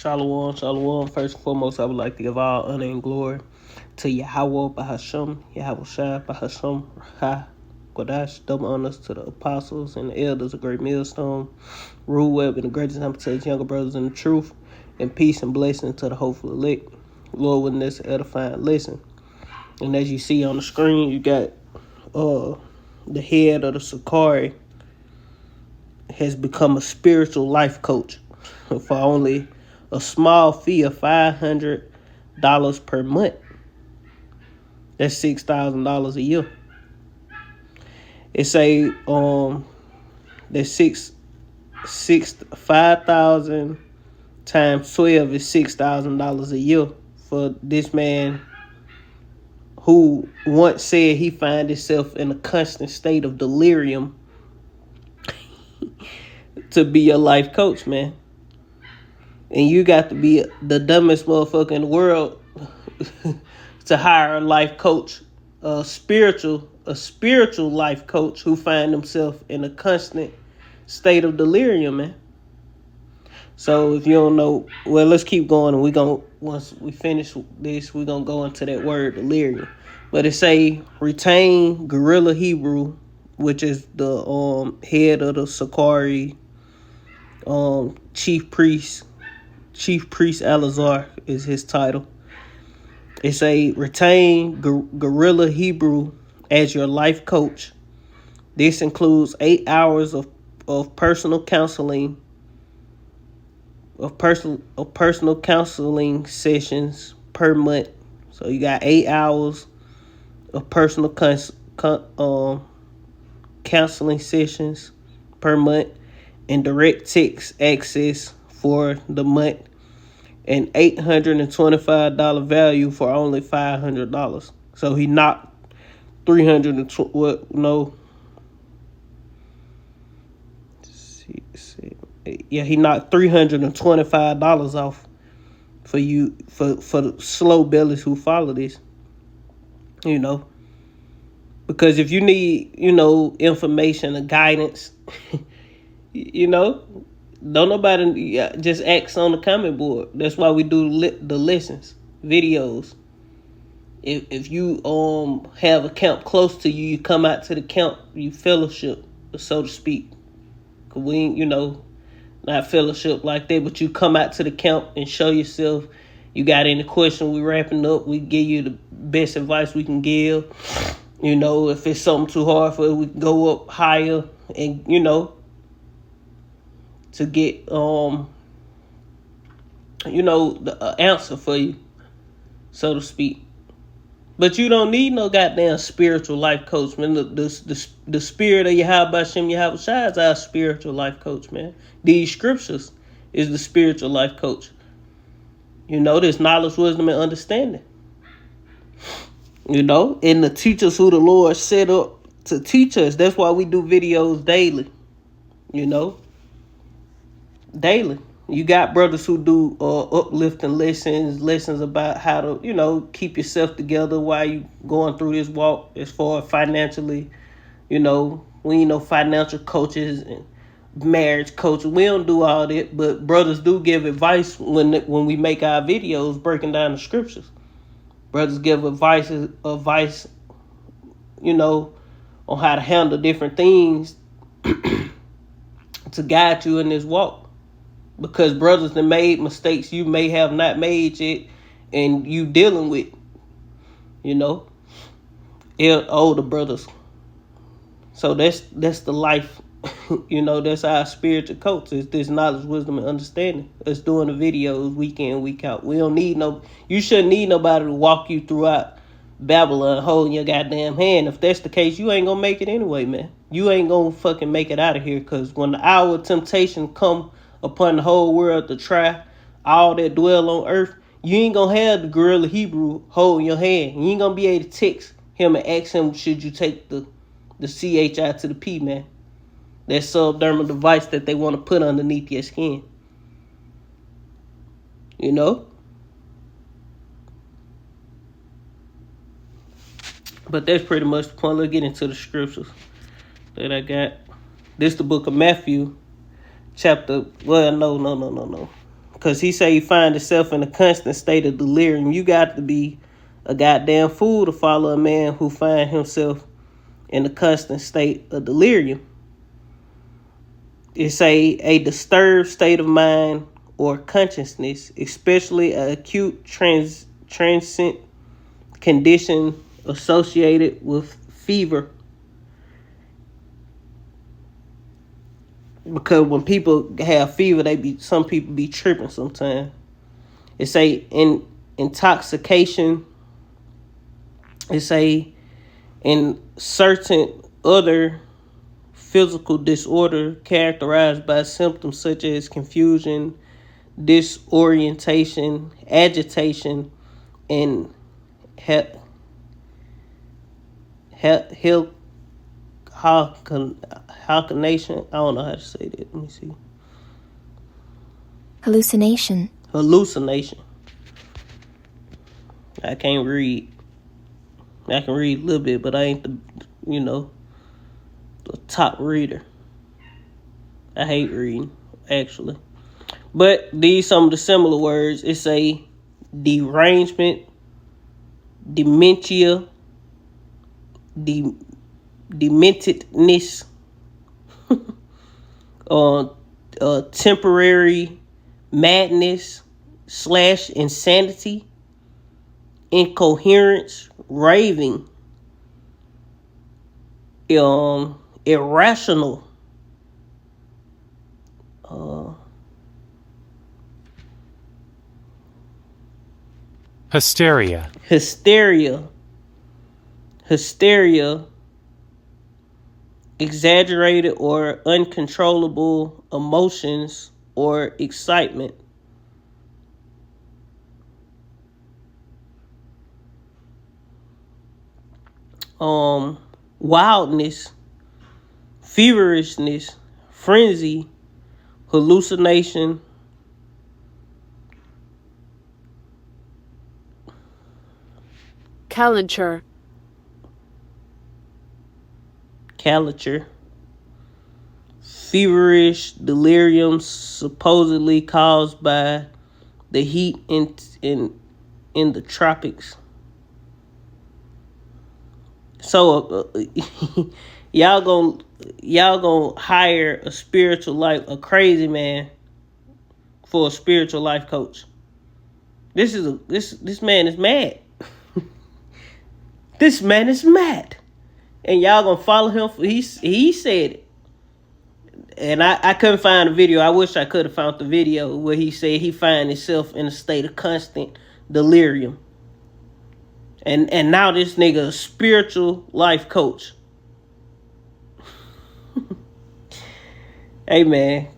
Shalom, shalom. First and foremost, I would like to give all honor and glory to Yahweh Bahasham, Yahweh Shai Bahasham, Ha Kodash. Double honors to the apostles and the elders of Great Millstone, Rule Web, and the greatest number to his younger brothers in the truth, and peace and blessing to the hopeful elect. Lord, with this edifying lesson. And as you see on the screen, you got the head of the Sakari has become a spiritual life coach for only a small fee of $500 per month. That's $6,000 a year. It say that 5,000 times 12 is $6,000 a year for this man who once said he find himself in a constant state of delirium to be a life coach, man. And you got to be the dumbest motherfucker in the world to hire a life coach, a spiritual life coach who find himself in a constant state of delirium, man. So if you don't know, well, let's keep going, and once we finish this, we're gonna go into that word delirium. But it say retain Gorilla Hebrew, which is the head of the Sakari, chief priest Alazar is his title. It say retain Gorilla Hebrew as your life coach. This includes 8 hours of personal counseling, personal counseling sessions per month. So you got 8 hours of personal counseling sessions per month, and direct text access for the month, and $825 value for only $500. So he knocked he knocked $325 off for you for the slow bellies who follow this. Because if you need, information or guidance, don't nobody just ask on the comment board. That's why we do the lessons, videos. If you have a camp close to you, you come out to the camp, you fellowship, so to speak. Cause we ain't, not fellowship like that, but you come out to the camp and show yourself. You got any question, we wrapping up, we give you the best advice we can give. If it's something too hard for it, we can go up higher and, to get, the answer for you, so to speak. But you don't need no goddamn spiritual life coach, man. The spirit of Yahweh Hashem Yahweh Shai is our spiritual life coach, man. These scriptures is the spiritual life coach. There's knowledge, wisdom, and understanding. And the teachers who the Lord set up to teach us. That's why we do videos daily. Daily. You got brothers who do uplifting lessons about how to, keep yourself together while you going through this walk as far as financially. We ain't no financial coaches and marriage coaches. We don't do all that, but brothers do give advice when we make our videos breaking down the scriptures. Brothers give advice, on how to handle different things to guide you in this walk. Because brothers that made mistakes you may have not made yet, and you dealing with, older brothers. So that's the life, that's our spiritual coach. It's this knowledge, wisdom, and understanding. Us doing the videos week in, week out. You shouldn't need nobody to walk you throughout Babylon holding your goddamn hand. If that's the case, you ain't gonna make it anyway, man. You ain't gonna fucking make it out of here, because when the hour of temptation come upon the whole world to try all that dwell on earth, you ain't gonna have the Gorilla Hebrew holding your hand. You ain't gonna be able to text him and ask him, should you take the CHI to the P, man? That subdermal device that they want to put underneath your skin. But that's pretty much the point. Let's get into the scriptures that I got. This the book of Matthew, chapter, no. Because he say he find himself in a constant state of delirium. You got to be a goddamn fool to follow a man who find himself in a constant state of delirium. It's a disturbed state of mind or consciousness, especially an acute transient condition associated with fever. Because when people have fever, some people be tripping sometimes. It's in intoxication. It's in certain other physical disorder characterized by symptoms such as confusion, disorientation, agitation, and hallucination. I don't know how to say that. Let me see. Hallucination. I can't read. I can read a little bit, but I ain't the top reader. I hate reading, actually. But these some of the similar words. It's a derangement, dementia, dementedness, temporary madness / insanity, incoherence, raving, irrational, hysteria, exaggerated or uncontrollable emotions or excitement. Wildness, feverishness, frenzy, hallucination, caliture, feverish delirium supposedly caused by the heat in the tropics. So y'all gonna hire a crazy man for a spiritual life coach. This man is mad. This man is mad, and y'all gonna follow him for he said it. And I couldn't find the video. I wish I could have found the video where he said he find himself in a state of constant delirium. And now this nigga a spiritual life coach. Hey man,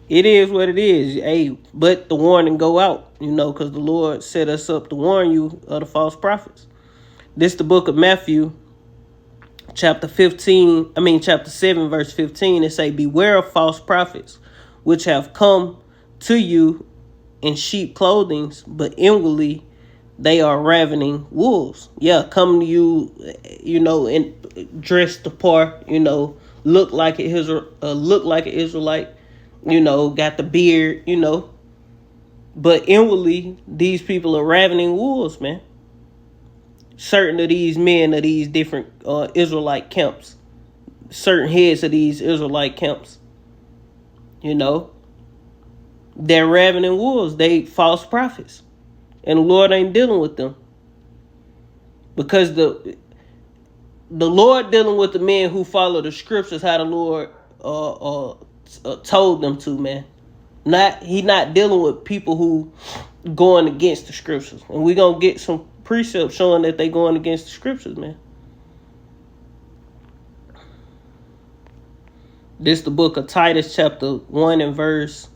it is what it is. Hey, but the warning go out, because the Lord set us up to warn you of the false prophets. This the book of Matthew, chapter 7, verse 15. It say, beware of false prophets, which have come to you in sheep clothing, but inwardly they are ravening wolves. Yeah, come to you, and dressed the part, look like an Israelite, got the beard, but inwardly these people are ravening wolves, man. Certain of these men of these different Israelite camps, certain heads of these Israelite camps, they're ravening wolves. They false prophets. And the Lord ain't dealing with them. Because the Lord dealing with the men who follow the scriptures how the Lord told them to, man. He not dealing with people who going against the scriptures. And we gonna get some precepts showing that they going against the scriptures, man. This the book of Titus, chapter 1 and verse.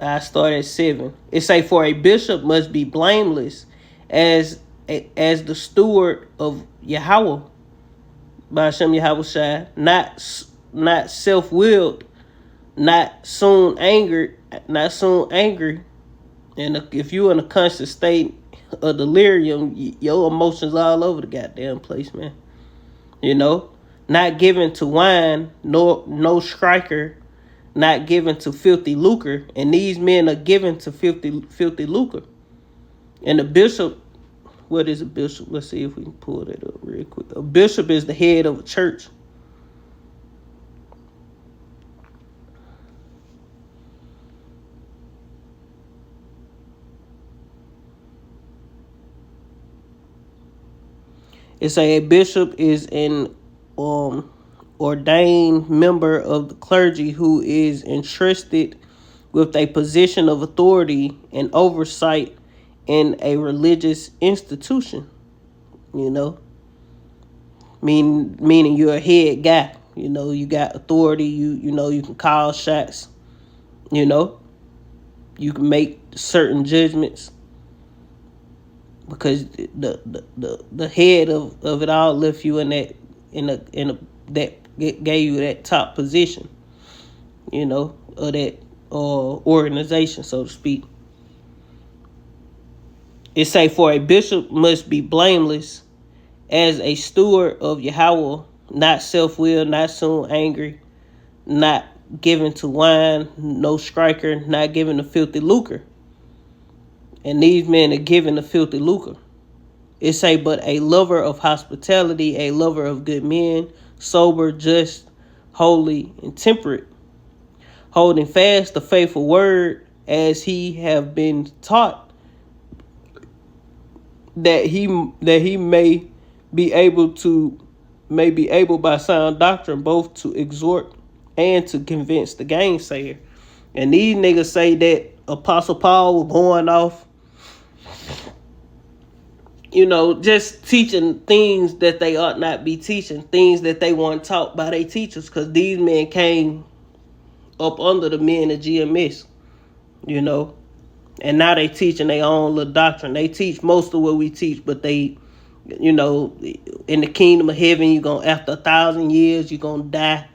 I start at 7. It say, for a bishop must be blameless as the steward of Yahweh, by Hashem Yahweh Shai, not self-willed, not soon angry. And if you're in a constant state delirium, your emotions all over the goddamn place, man. You know, not given to wine, no striker, not given to filthy lucre, and these men are given to filthy lucre. And the bishop, what is a bishop? Let's see if we can pull that up real quick. A bishop is the head of a church. It's a bishop is an ordained member of the clergy who is entrusted with a position of authority and oversight in a religious institution. You know, meaning you're a head guy. You know, you got authority. You know you can call shots. You know, you can make certain judgments because the head of it all left you in that that gave you that top position. You know, of that organization, so to speak. It say for a bishop must be blameless as a steward of Yahweh, not self-willed, not soon angry, not given to wine, no striker, not given to filthy lucre. And these men are given to filthy lucre. It say, but a lover of hospitality, a lover of good men, sober, just, holy, and temperate, holding fast the faithful word as he have been taught, that he may be able by sound doctrine both to exhort and to convince the gainsayer. And these niggas say that Apostle Paul was going off, you know, just teaching things that they ought not be teaching, things that they weren't taught by their teachers, because these men came up under the men of GMS, you know. And now they teaching their own little doctrine. They teach most of what we teach, but they, you know, in the kingdom of heaven, you're going to, after 1,000 years, you're going to die.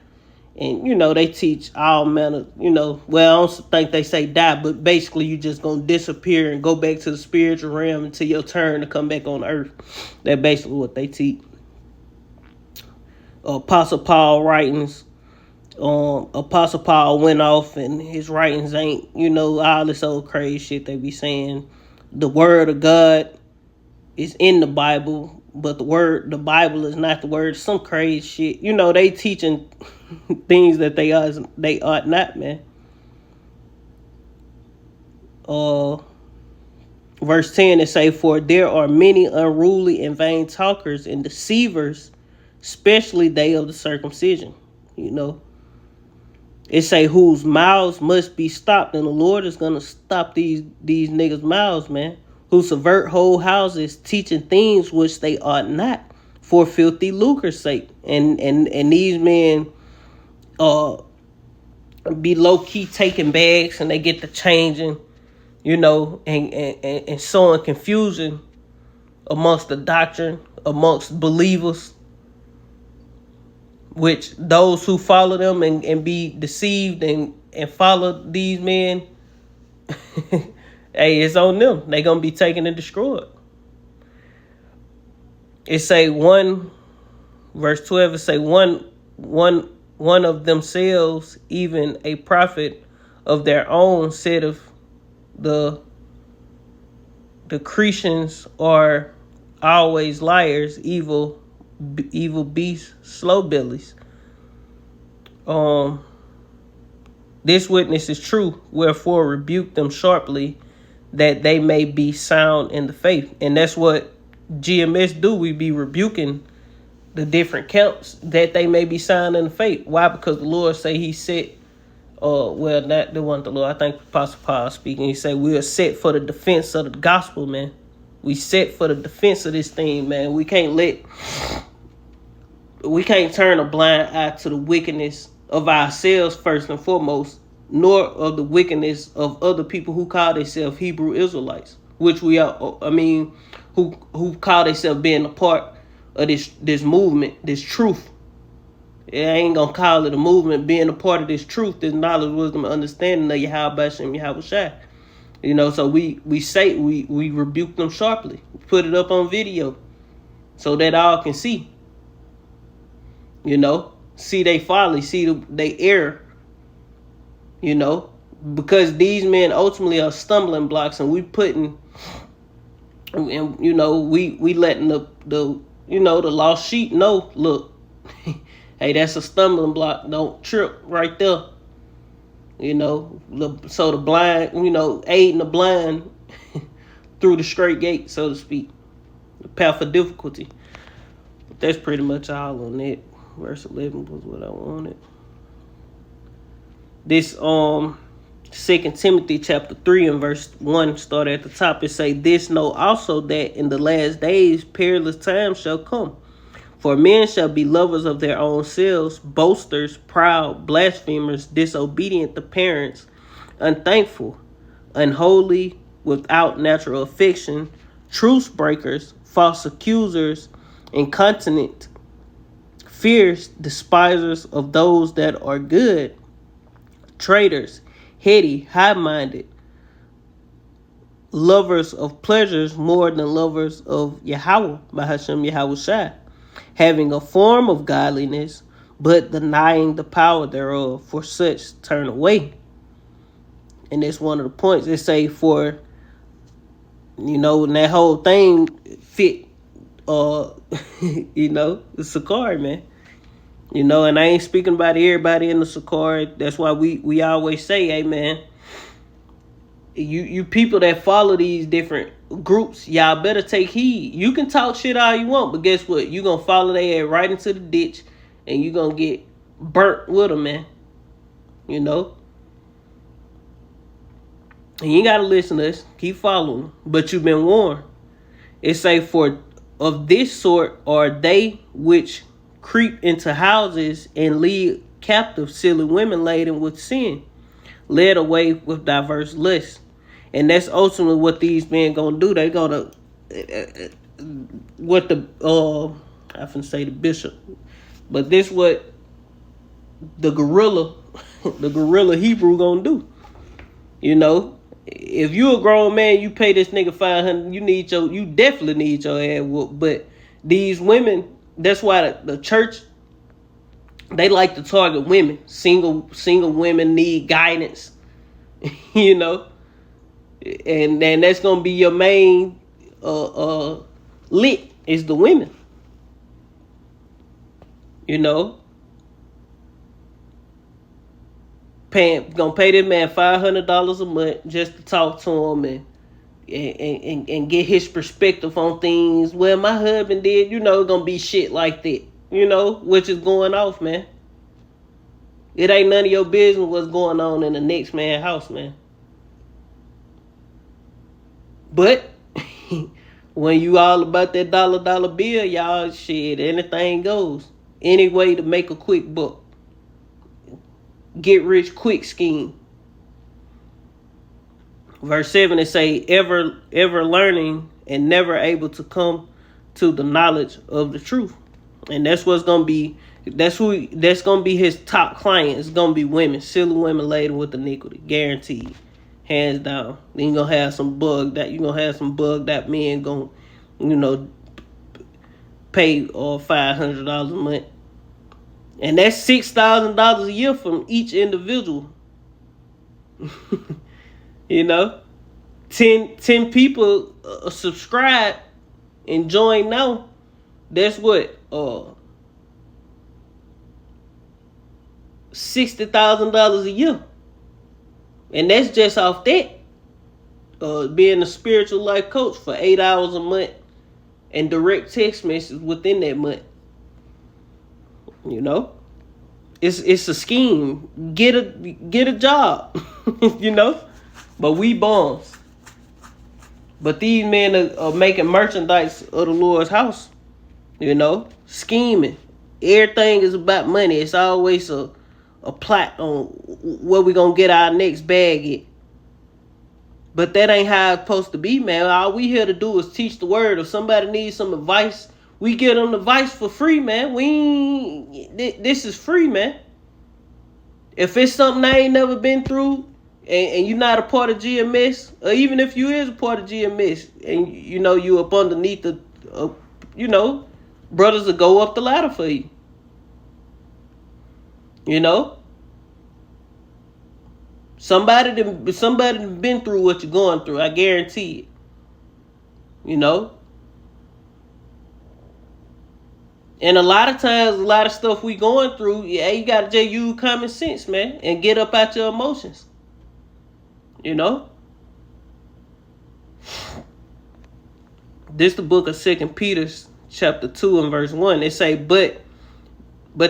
And, you know, they teach all manner, you know, well, I don't think they say die, but basically you just going to disappear and go back to the spiritual realm until your turn to come back on earth. That's basically what they teach. Apostle Paul writings. Apostle Paul went off and his writings ain't, you know, all this old crazy shit they be saying. The word of God is in the Bible, but the Bible is not the word. Some crazy shit. You know, they teaching things that they ought not, man. Verse 10, it say, for there are many unruly and vain talkers and deceivers, especially they of the circumcision, you know. It say whose mouths must be stopped, and the Lord is gonna stop these niggas' mouths, man. Who subvert whole houses, teaching things which they ought not, for filthy lucre's sake. And these men be low key taking bags, and they get to changing, you know, and sowing confusion amongst the doctrine, amongst believers. Which those who follow them and be deceived and follow these men, hey, it's on them. They gonna be taken and destroyed. It say verse 12, it say one of themselves, even a prophet of their own, said of the Cretians are always liars, evil beasts, slow bellies. This witness is true, wherefore rebuke them sharply, that they may be sound in the faith. And that's what GMS do. We be rebuking the different camps that they may be sound in the faith. Why? Because the Lord say he set, well, not the one the Lord, I think Apostle Paul speaking, he said we are set for the defense of the gospel, man. We set for the defense of this thing, man. We can't turn a blind eye to the wickedness of ourselves first and foremost, nor of the wickedness of other people who call themselves Hebrew Israelites, which we are, who call themselves being a part of this movement, this truth. I ain't gonna call it a movement, being a part of this truth, this knowledge, wisdom, and understanding of Yahweh Bashem, Yahweh Shai. You know, so we rebuke them sharply, put it up on video so that all can see. You know, see they folly, see they error. You know, because these men ultimately are stumbling blocks, and we putting, and you know, we letting the the lost sheep know, look, hey, that's a stumbling block. Don't trip right there. You know, so the blind, aiding the blind through the straight gate, so to speak, the path of difficulty. But that's pretty much all on it. Verse 11 was what I wanted. This 2 Timothy chapter 3 and verse 1 start at the top. It say, this know also that in the last days perilous times shall come. For men shall be lovers of their own selves, boasters, proud, blasphemers, disobedient to parents, unthankful, unholy, without natural affection, truce breakers, false accusers, incontinent, fierce, despisers of those that are good, traitors, heady, high-minded, lovers of pleasures more than lovers of Yahweh, Bahashem Yahweh Shai, having a form of godliness, but denying the power thereof. For such turn away. And that's one of the points. They say for, and that whole thing fit, the Sakari, man. And I ain't speaking about everybody in the Sakari. That's why we always say, hey, man, you people that follow these different groups, y'all better take heed. You can talk shit all you want, but guess what? You gonna follow their ass right into the ditch, and you gonna get burnt with them, man. And you ain't gotta listen to us. Keep following. But you've been warned. It say, for of this sort are they which creep into houses and lead captive silly women laden with sin, led away with diverse lusts. And that's ultimately what these men gonna do. They gonna what the I finna say the bishop, but this what the gorilla Hebrew gonna do. If you a grown man, you pay this nigga $500. You definitely need your ass whooped. But these women, that's why the church, they like to target women. Single women need guidance. And that's gonna be your main lick is the women. Gonna pay this man $500 a month just to talk to him and get his perspective on things. Well, my husband did, gonna be shit like that, which is going off, man. It ain't none of your business what's going on in the next man's house, man. But when you all about that dollar bill, y'all, shit, anything goes. Any way to make a quick buck. Get rich quick scheme. Verse 7, it say, ever learning and never able to come to the knowledge of the truth. And that's what's gonna be, that's gonna be his top client. It's gonna be women, silly women laden with iniquity, guaranteed. Hands down. Then you're gonna have some bugged out men gonna, pay $500 a month. And that's $6,000 a year from each individual. 10 people subscribe and join now. That's what $60,000 a year. And that's just off that. Being a spiritual life coach for 8 hours a month and direct text messages within that month. It's a scheme. Get a job. But we bums. But these men are making merchandise of the Lord's house. Scheming. Everything is about money. It's always a plot on where we gonna get our next bag at. But that ain't how it's supposed to be, man. All we here to do is teach the word. If somebody needs some advice, we give them advice for free, man. This is free, man. If it's something I ain't never been through, and you're not a part of GMS, or even if you is a part of GMS, and you up underneath the, you know, brothers will go up the ladder for you. Somebody been through what you're going through. I guarantee it. And a lot of times, a lot of stuff we going through, you gotta just use common sense, man, and get up out your emotions. This the book of 2 Peter chapter 2 and verse 1. It say, but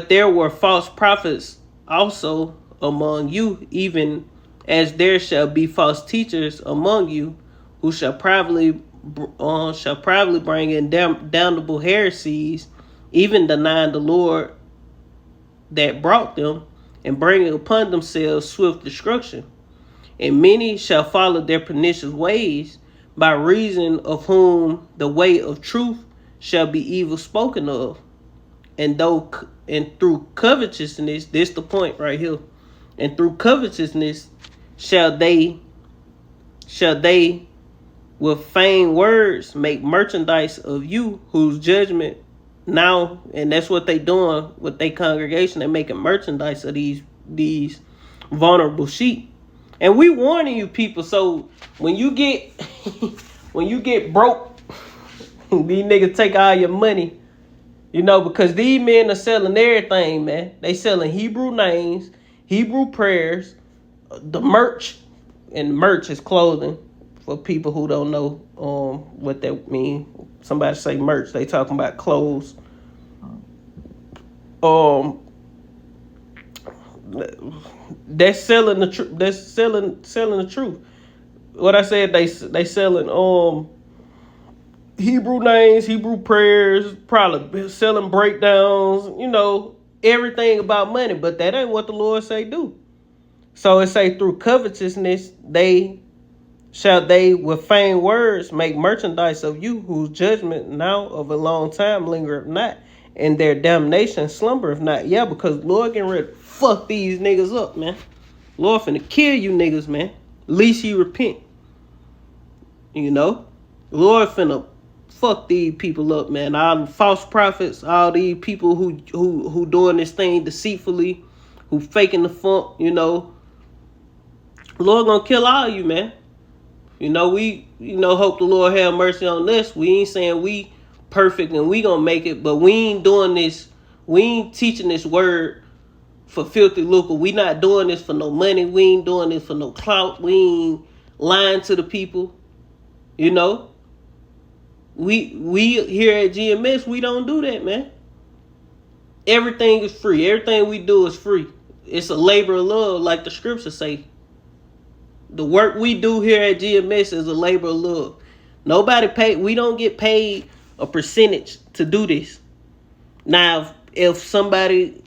there were false prophets also among you, even as there shall be false teachers among you, who shall privately bring in damnable heresies, even denying the Lord that brought them, and bringing upon themselves swift destruction. And many shall follow their pernicious ways, by reason of whom the way of truth shall be evil spoken of. And through covetousness, this the point right here. And through covetousness shall they with feigned words make merchandise of you, whose judgment now, and that's what they doing with their congregation. They making merchandise of these vulnerable sheep. And we warning you people, so when you get broke, these niggas take all your money, because these men are selling everything, man. They selling Hebrew names, Hebrew prayers, the merch, and merch is clothing for people who don't know what that mean. Somebody say merch, they talking about clothes. That's selling the truth. That's selling the truth. What I said, they selling Hebrew names, Hebrew prayers, probably selling breakdowns, everything about money, but that ain't what the Lord say do. So it say, through covetousness shall they with feigned words make merchandise of you, whose judgment now of a long time lingereth not, and their damnation slumbereth not. Yeah, because Lord getting ready to fuck these niggas up, man. Lord finna kill you niggas, man. Least you repent. Lord finna fuck these people up, man. All the false prophets, all these people who doing this thing deceitfully, who faking the funk, Lord gonna kill all of you, man. We hope the Lord have mercy on us. We ain't saying we perfect and we gonna make it, but we ain't doing this. We ain't teaching this word for filthy lucre. We not doing this for no money. We ain't doing this for no clout. We ain't lying to the people. We here at GMS, we don't do that, man. Everything is free. Everything we do is free. It's a labor of love, like the scriptures say. The work we do here at GMS is a labor of love. Nobody pay. We don't get paid a percentage to do this. Now, if somebody,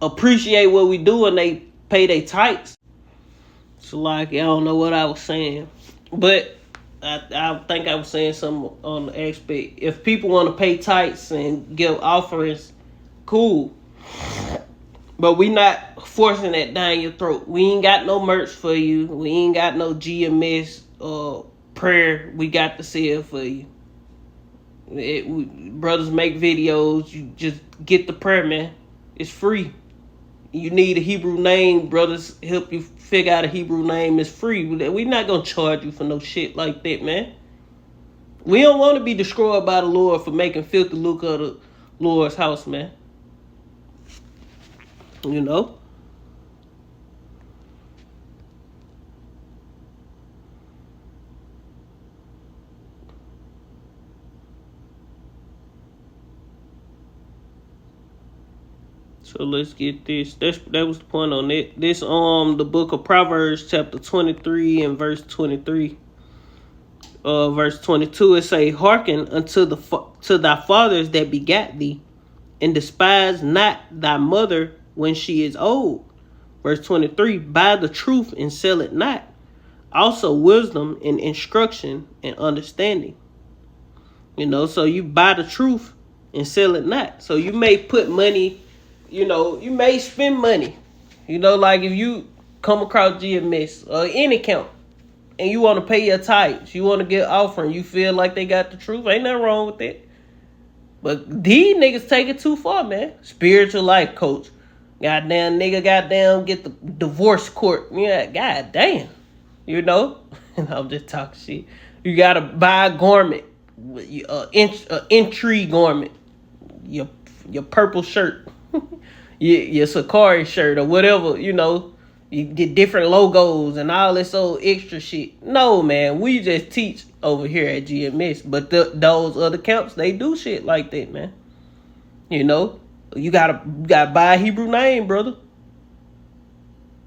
appreciate what we do and they pay their tithes, so like, I don't know what I was saying, but I think I was saying something on the aspect. If people want to pay tithes and give offerings, cool. But we not forcing that down your throat. We ain't got no merch for you. We ain't got no GMS prayer we got to sell for you. Brothers make videos. You just get the prayer, man. It's free. You need a Hebrew name, brothers help you figure out a Hebrew name. It's free. We not going to charge you for no shit like that, man. We don't want to be destroyed by the Lord for making filthy lucre of the Lord's house, man. So let's get this. That was the point on it. This the book of Proverbs chapter 23 and verse 23. Verse 22, it say, hearken unto to thy fathers that begat thee, and despise not thy mother when she is old. Verse 23, buy the truth and sell it not. Also wisdom and instruction and understanding. So you buy the truth and sell it not. So you may put money, you may spend money, Like if you come across GMS or any account and you want to pay your tithes, you want to get offering, you feel like they got the truth, ain't nothing wrong with that. But these niggas take it too far, man. Spiritual life coach. Goddamn nigga, goddamn get the divorce court. Yeah, goddamn. I'm just talking shit. You gotta buy a garment, entry garment, your purple shirt, your Sakari shirt or whatever. You get different logos and all this old extra shit. No, man, we just teach over here at GMS. But those other camps, they do shit like that, man. You gotta buy a Hebrew name, brother.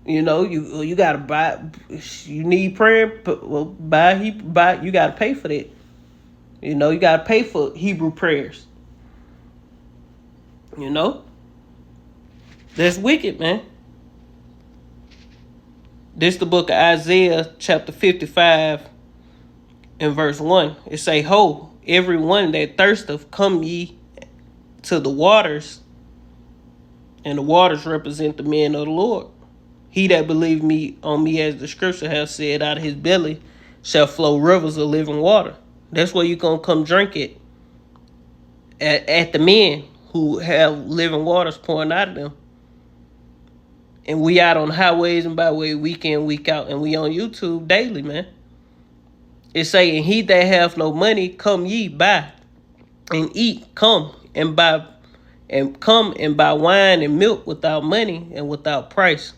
You gotta buy. You need prayer. Well, you gotta pay for that. You gotta pay for Hebrew prayers. That's wicked, man. This the book of Isaiah, chapter 55, and verse 1. It say, "Ho, everyone that thirsteth, come ye to the waters." And the waters represent the men of the Lord. "He that believed me on me, as the scripture has said, out of his belly shall flow rivers of living water." That's where you gonna come drink it. At the men who have living waters pouring out of them. And we out on highways and byways week in, week out, and we on YouTube daily, man. It's saying, "He that hath no money, come ye buy and eat. Come and buy wine and milk without money and without price.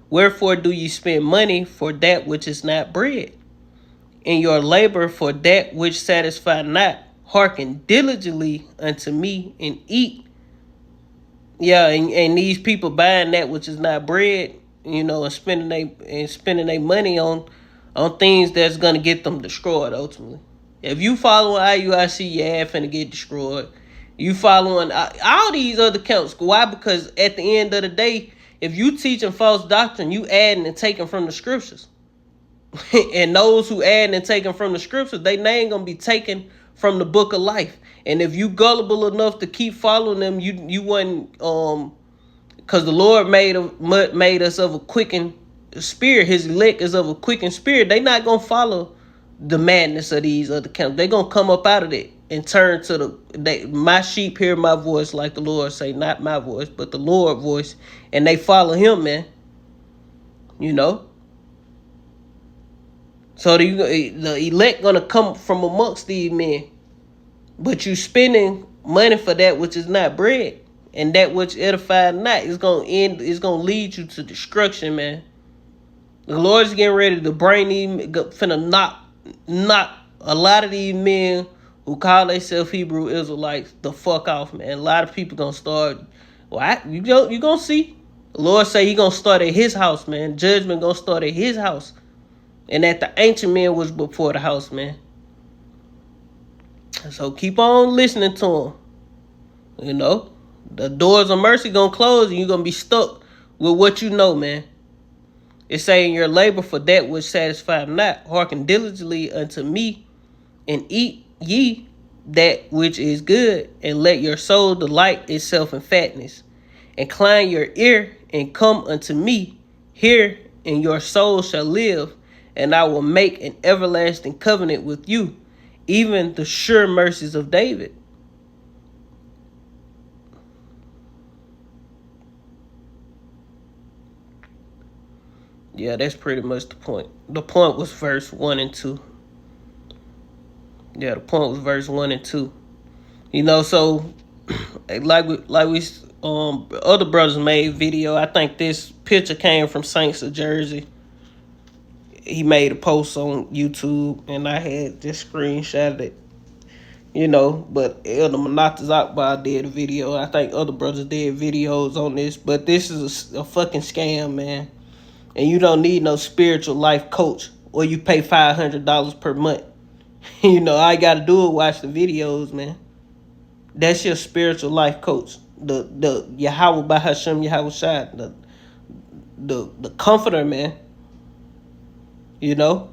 Wherefore do ye spend money for that which is not bread, and your labor for that which satisfy not? Hearken diligently unto me and eat." Yeah, and these people buying that which is not bread, and spending their money on things that's gonna get them destroyed ultimately. If you following IUIC, your ass finna get destroyed. You following all these other counts. Why? Because at the end of the day, if you teaching false doctrine, you adding and taking from the scriptures. And those who add and taking from the scriptures, they name gonna be taken from the book of life. And if you gullible enough to keep following them, you wasn't because the Lord made us of a quickened spirit. His elect is of a quickened spirit. They not gonna follow the madness of these other camps. They gonna come up out of it and turn to my sheep hear my voice, like the Lord say, not my voice, but the Lord's voice, and they follow him, man. So the elect gonna come from amongst these men. But you spending money for that which is not bread, and that which edified not, is gonna lead you to destruction, man. The Lord's getting ready to bring finna knock a lot of these men who call themselves Hebrew Israelites the fuck off, man. A lot of people gonna start. You gonna see. The Lord say he gonna start at his house, man. Judgment gonna start at his house, and that the ancient man was before the house, man. So keep on listening to him. The doors of mercy gonna close, and you're gonna be stuck with what you know, man. It's saying, "Your labor for that which satisfy not. Hearken diligently unto me, and eat ye that which is good, and let your soul delight itself in fatness. Incline your ear and come unto me. Hear, and your soul shall live, and I will make an everlasting covenant with you, even the sure mercies of David." Yeah, that's pretty much the point. The point was verse 1 and 2. Yeah, the point was verse 1 and 2. So like we other brothers made video. I think this picture came from Saints of Jersey. He made a post on YouTube, and I had just screenshotted it. But Elder Manatazakba did a video. I think other brothers did videos on this, but this is a fucking scam, man. And you don't need no spiritual life coach, or you pay $500 per month. All you gotta do is watch the videos, man. That's your spiritual life coach. The Yahweh by Hashem Yahweh Shai, the comforter, man. The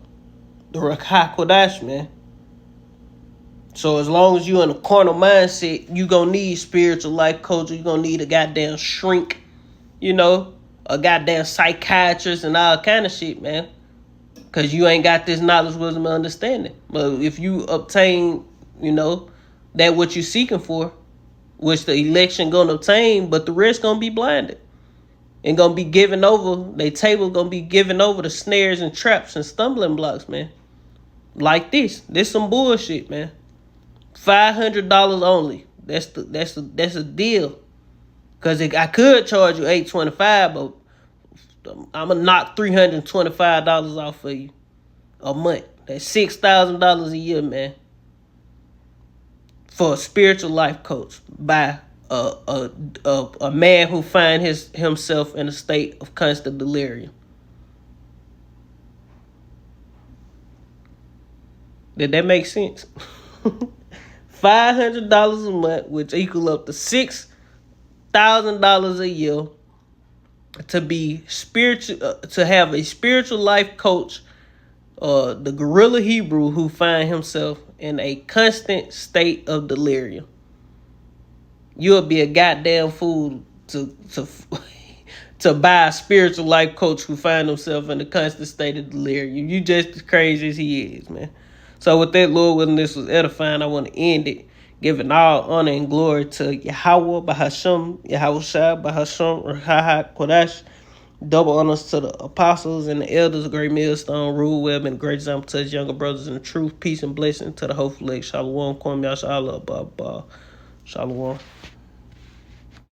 Rakha Kodash, man. So as long as you in a carnal mindset, you gonna need spiritual life coach. You gonna need a goddamn shrink, a goddamn psychiatrist and all kind of shit, man. Because you ain't got this knowledge, wisdom, and understanding. But if you obtain, that what you seeking for, which the election gonna obtain, but the rest gonna be blinded. And gonna be given over, they table gonna be given over to snares and traps and stumbling blocks, man. Like this. This some bullshit, man. $500 only. That's a deal. Cause I could charge you $825, but I'm gonna knock $325 off for you a month. That's $6,000 a year, man. For a spiritual life coach by a man who find himself in a state of constant delirium. Did that make sense? $500 a month, which equal up to $6,000 a year, to be spiritual, to have a spiritual life coach, the gorilla Hebrew who find himself in a constant state of delirium. You'll be a goddamn fool to buy a spiritual life coach who find himself in a constant state of delirium. You just as crazy as he is, man. So with that, Lord, when this was edifying, I want to end it, giving all honor and glory to Yahweh, Bahasham, Yahweh Shai, Bahasham, Rahaha, Kodash. Double honors to the apostles and the elders of Great Millstone, Rule Web, and great example to his younger brothers in the truth. Peace and blessing to the hopeful elect. Shalom, Kwam Yashala, Shalom.